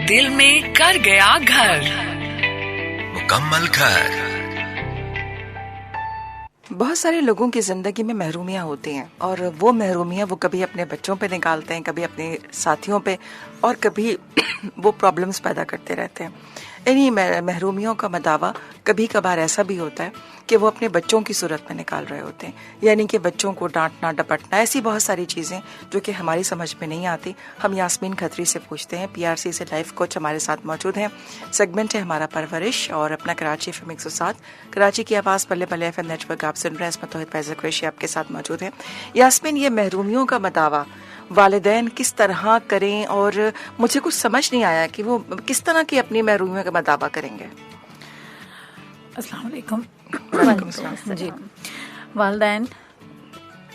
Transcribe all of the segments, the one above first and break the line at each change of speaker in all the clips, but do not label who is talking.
दिल में कर गया घर,
मुकम्मल घर।
बहुत सारे लोगों की ज़िंदगी में महरूमियाँ होती हैं और वो महरूमियाँ वो कभी अपने बच्चों पे निकालते हैं, कभी अपने साथियों पे, और कभी वो प्रॉब्लम्स पैदा करते रहते हैं। इन्हीं महरूमियों का मदावा कभी कभार ऐसा भी होता है कि वो अपने बच्चों की सूरत में निकाल रहे होते हैं, यानी कि बच्चों को डांटना, डपटना, ऐसी बहुत सारी चीज़ें जो कि हमारी समझ में नहीं आती। हम यास्मीन खत्री से पूछते हैं। PRC से लाइफ कोच हमारे साथ मौजूद हैं। सेगमेंट है हमारा परवरिश और अपना कराची FM 107, कराची की आवाज़ पल्ले पल्ले FM नेटवर्क आप सुन रहे हैं। इसमें तौहीद फैज़ल कुरैशी आपके साथ मौजूद हैं। यास्मीन, ये महरूमियों का मदावा वालिदैन किस तरह करें, और मुझे कुछ समझ नहीं आया कि वो किस तरह की अपनी महरूमियों का मदावा करेंगे।
अस्सलाम वालेकुम।
वालेकुम अस्सलाम।
जी, वालिदैन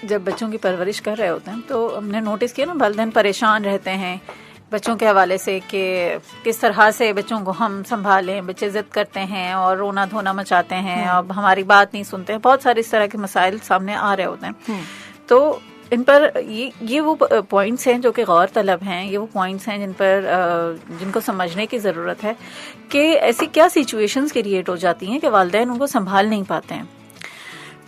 जब बच्चों की परवरिश कर रहे होते हैं तो हमने नोटिस किया ना, वालिदैन परेशान रहते हैं बच्चों के हवाले से कि किस तरह से बच्चों को हम संभालें। बच्चे ज़िद करते हैं और रोना धोना मचाते हैं, अब हमारी बात नहीं सुनते हैं। बहुत सारे इस तरह के मसाइल सामने आ रहे होते हैं। तो इन पर ये वो पॉइंट्स हैं जो कि गौर तलब हैं। ये वो पॉइंट्स हैं जिन पर जिनको समझने की ज़रूरत है कि ऐसी क्या सिचुएशंस क्रिएट हो जाती हैं कि वालिदैन उनको संभाल नहीं पाते हैं।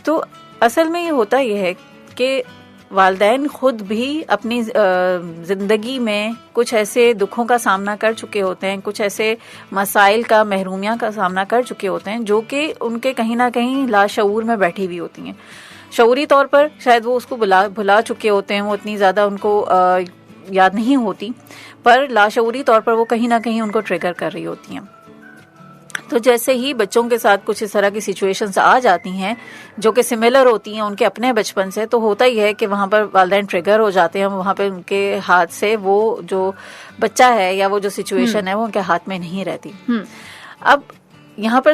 तो असल में ये होता ये है कि वालिदैन खुद भी अपनी ज़िंदगी में कुछ ऐसे दुखों का सामना कर चुके होते हैं, कुछ ऐसे मसाइल का, महरूमियाँ का सामना कर चुके होते हैं जो कि उनके कहीं ना कहीं लाशऊर में बैठी हुई होती हैं। शऊरी तौर पर शायद वो उसको भुला चुके होते हैं, वो इतनी ज़्यादा उनको याद नहीं होती, पर लाशऊरी तौर पर वो कहीं ना कहीं उनको ट्रिगर कर रही होती हैं। तो जैसे ही बच्चों के साथ कुछ इस तरह की सिचुएशंस आ जाती हैं जो कि सिमिलर होती हैं उनके अपने बचपन से, तो होता ही है कि वहाँ पर वालिदैन ट्रिगर हो जाते हैं। वहाँ पर उनके हाथ से वो जो बच्चा है या वो जो सिचुएशन है वो उनके हाथ में नहीं रहती। अब यहाँ पर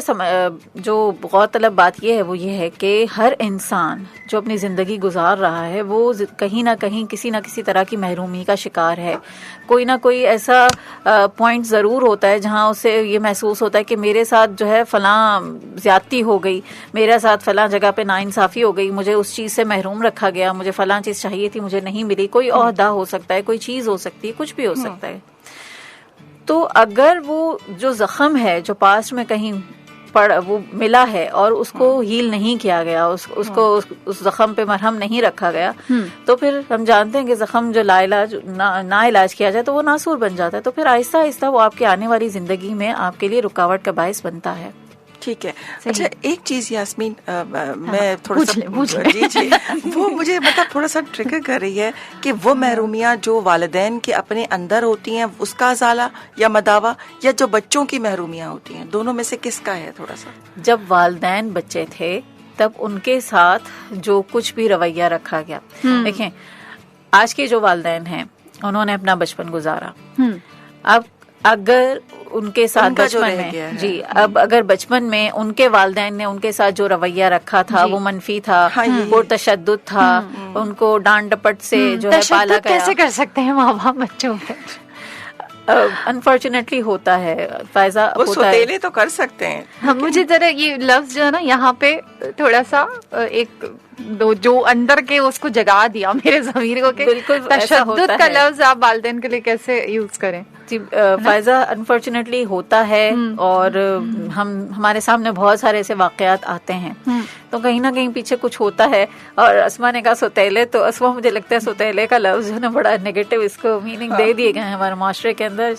जो गौरतलब बात ये है वो ये है कि हर इंसान जो अपनी ज़िंदगी गुजार रहा है वो कहीं ना कहीं किसी ना किसी तरह की महरूमी का शिकार है। कोई ना कोई ऐसा पॉइंट ज़रूर होता है जहाँ उसे ये महसूस होता है कि मेरे साथ जो है फ़लाँ ज़्यादती हो गई, मेरे साथ फ़लाँ जगह पे नाइंसाफ़ी हो गई, मुझे उस चीज़ से महरूम रखा गया, मुझे फ़लाँ चीज़ चाहिए थी, मुझे नहीं मिली। कोई ओहदा हो सकता है, कोई चीज़ हो सकती है, कुछ भी हो सकता है। तो अगर वो जो ज़ख्म है जो पास्ट में कहीं वो मिला है और उसको हील नहीं किया गया, उसको उस ज़ख्म पे मरहम नहीं रखा गया, तो फिर हम जानते हैं कि ज़ख्म जो लाइलाज ना इलाज किया जाए तो वो नासूर बन जाता है। तो फिर आहिस्ता आहिस्ता वो आपकी आने वाली ज़िंदगी में आपके लिए रुकावट का बायस बनता है।
ठीक है। अच्छा, एक चीज यास्मीन, मैं थोड़ा सा जी वो मुझे मतलब थोड़ा सा ट्रिगर कर रही है कि वो महरूमियाँ जो वालिदैन के अपने अंदर होती हैं उसका अज़ाला या मदावा, या जो बच्चों की महरूमियाँ होती हैं, दोनों में से किसका है थोड़ा सा? जब
वालिदैन बच्चे थे तब उनके साथ जो कुछ भी रवैया रखा गया, देखें आज के जो वालिदैन हैं उन्होंने अपना बचपन गुजारा। अब अगर उनके साथ बचपन में जी अब अगर बचपन में उनके वालिदैन ने उनके साथ जो रवैया रखा था वो मनफी था, वो तशद्दुद था, उनको डांट डपट से जो है पाला गया।
कैसे कर सकते हैं माँ बाप बच्चों पे?
अनफॉर्चुनेटली होता है फायजा,
वो सौतेले तो कर सकते हैं।
हम मुझे जरा ये लफ्ज जो है ना यहाँ पे थोड़ा सा एक जो अंदर के उसको जगा दिया मेरे ज़मीर को,
बिल्कुल
तशद्दुद का लफ्ज आप वालिदैन के लिए कैसे यूज करें?
जी फायजा, अनफॉर्चुनेटली होता है और हमारे सामने बहुत सारे ऐसे वाकयात आते हैं। तो कहीं ना कहीं पीछे कुछ होता है। और असमा ने कहा सौतेले, तो असमा मुझे लगता है सौतेले का लफ्ज है ना बड़ा नेगेटिव इसको मीनिंग दे दिए गए हैं हमारे माशरे के अंदर।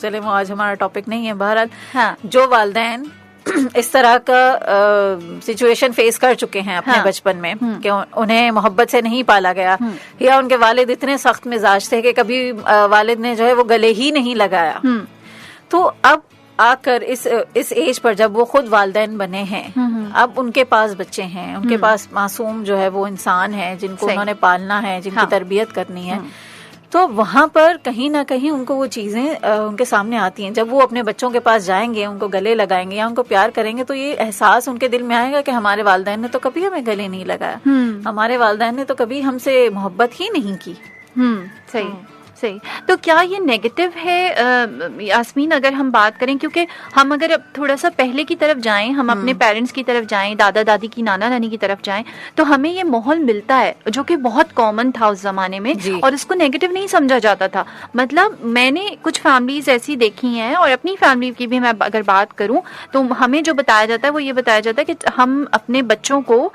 चले वो आज हमारा टॉपिक नहीं है। बहरहाल जो वालिदैन इस तरह का सिचुएशन फेस कर चुके हैं अपने बचपन में कि उन्हें मोहब्बत से नहीं पाला गया, या उनके वालिद इतने सख्त मिजाज थे कि कभी वालिद ने जो है वो गले ही नहीं लगाया, तो अब आकर इस एज पर जब वो खुद वालिदैन बने हैं, अब उनके पास बच्चे हैं, उनके पास मासूम जो है वो इंसान है जिनको उन्होंने पालना है, जिनकी तरबियत करनी है, तो वहाँ पर कहीं ना कहीं उनको वो चीज़ें उनके सामने आती हैं। जब वो अपने बच्चों के पास जाएंगे, उनको गले लगाएंगे या उनको प्यार करेंगे, तो ये एहसास उनके दिल में आएगा कि हमारे वालिदैन ने तो कभी हमें गले नहीं लगाया, हमारे वालिदैन ने तो कभी हमसे मोहब्बत ही नहीं की।
सही صحیح. تو کیا یہ نیگیٹو ہے یاسمین اگر ہم بات کریں, کیونکہ ہم اگر اب تھوڑا سا پہلے کی طرف جائیں, ہم اپنے پیرنٹس کی طرف جائیں, دادا دادی کی, نانا نانی کی طرف جائیں, تو ہمیں یہ ماحول ملتا ہے جو کہ بہت کامن تھا اس زمانے میں, اور اس کو نیگیٹو نہیں سمجھا جاتا تھا. مطلب میں نے کچھ فیملیز ایسی دیکھی ہیں, اور اپنی فیملی کی بھی میں اگر بات کروں تو ہمیں جو بتایا جاتا ہے وہ یہ بتایا جاتا ہے کہ ہم اپنے بچوں کو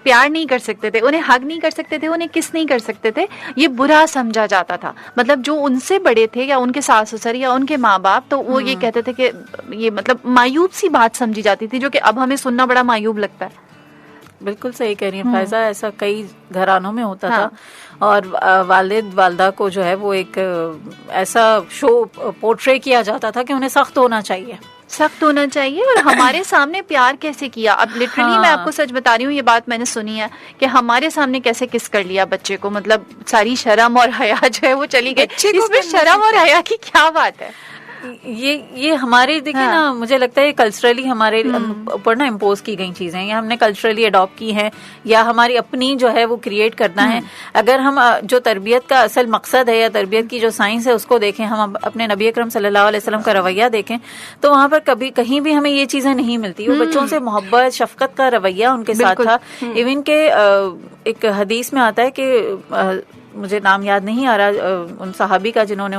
پیار نہیں کر سکتے تھے, انہیں ہگ نہیں کر سکتے تھے, انہیں کس نہیں کر سکتے تھے, یہ برا سمجھا جاتا تھا. مطلب جو ان سے بڑے تھے یا ان کے ساس سسر یا ان کے ماں باپ, تو وہ یہ کہتے تھے کہ یہ مطلب معیوب سی بات سمجھی جاتی تھی, جو کہ اب ہمیں سننا بڑا معیوب لگتا ہے.
بالکل صحیح کہہ رہی ہیں فائزہ, ایسا کئی گھرانوں میں ہوتا تھا, اور والد والدہ کو جو ہے وہ ایک ایسا شو پورٹرے کیا جاتا تھا کہ انہیں سخت ہونا چاہیے,
سخت ہونا چاہیے, اور ہمارے سامنے پیار کیسے کیا. اب لٹرلی میں آپ کو سچ بتا رہی ہوں, یہ بات میں نے سنی ہے کہ ہمارے سامنے کیسے کس کر لیا بچے کو, مطلب ساری شرم اور حیا جو ہے وہ چلی گئی. اس میں شرم اور حیا کی کیا بات ہے؟
یہ ہمارے دیکھیں نا, مجھے لگتا ہے کلچرلی ہمارے اوپر نا امپوز کی گئی چیزیں ہیں, یا ہم نے کلچرلی اڈاپٹ کی ہیں, یا ہماری اپنی جو ہے وہ کریٹ کرنا ہے. اگر ہم جو تربیت کا اصل مقصد ہے یا تربیت کی جو سائنس ہے اس کو دیکھیں, ہم اپنے نبی اکرم صلی اللہ علیہ وسلم کا رویہ دیکھیں, تو وہاں پر کبھی کہیں بھی ہمیں یہ چیزیں نہیں ملتی. وہ بچوں سے محبت شفقت کا رویہ ان کے ساتھ تھا. ایون کہ ایک حدیث میں آتا ہے کہ مجھے نام یاد نہیں آ رہا ان صحابی کا جنہوں نے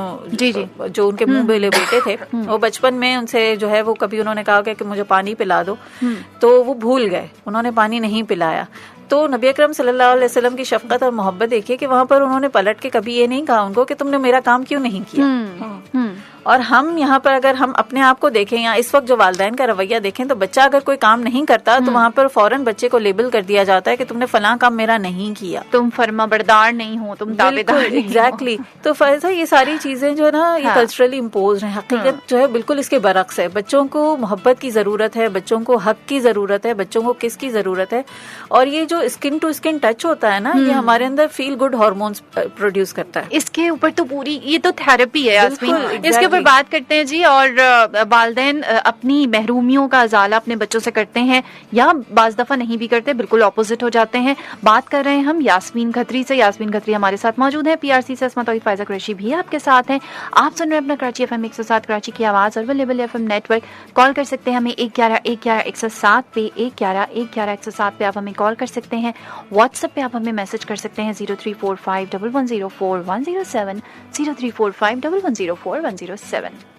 جو ان کے منہ بولے بیٹے تھے, وہ بچپن میں ان سے جو ہے وہ کبھی انہوں نے کہا کہ مجھے پانی پلا دو, تو وہ بھول گئے, انہوں نے پانی نہیں پلایا. تو نبی اکرم صلی اللہ علیہ وسلم کی شفقت اور محبت دیکھیے کہ وہاں پر انہوں نے پلٹ کے کبھی یہ نہیں کہا ان کو کہ تم نے میرا کام کیوں نہیں کیا. اور ہم یہاں پر اگر ہم اپنے آپ کو دیکھیں یا اس وقت جو والدین کا رویہ دیکھیں, تو بچہ اگر کوئی کام نہیں کرتا تو وہاں پر فوراً بچے کو لیبل کر دیا جاتا ہے کہ تم نے فلاں کام میرا نہیں کیا,
تم فرما بردار نہیں ہو, تم تابعدار.
ایگزیکٹلی. تو فائزہ یہ ساری چیزیں جو ہے نا یہ کلچرلی امپوزڈ ہیں. حقیقت جو ہے بالکل اس کے برعکس ہے. بچوں کو محبت کی ضرورت ہے, بچوں کو حق کی ضرورت ہے, بچوں کو کس کی ضرورت ہے. اور یہ جو اسکن ٹو اسکن ٹچ ہوتا ہے نا, یہ ہمارے اندر فیل گڈ ہارمونس پروڈیوس کرتا ہے.
اس کے اوپر تو پوری یہ تو تھراپی ہے یاسمین. اس کے اوپر بات کرتے ہیں جی. اور والدین اپنی محرومیوں کا ازالہ اپنے بچوں سے کرتے ہیں, یا بعض دفعہ نہیں بھی کرتے, بالکل اپوزٹ ہو جاتے ہیں. بات کر رہے ہیں ہم یاسمین کھتری سے. یاسمین کھتری ہمارے ساتھ موجود ہے, PRC سے اسما توحید فائزہ قریشی بھی آپ کے ساتھ ہیں. آپ سن رہے ہیں اپنا کراچی FM 107 کراچی کی آواز, اور اویلیبل FM نیٹورک. کال کر سکتے ہیں ہمیں 111-111-107 پہ, 111-111-107 پہ آپ ہمیں کال کر سکتے ہیں. واٹس ایپ پہ آپ ہمیں میسج کر سکتے ہیں 03451104-107, 03451104-107.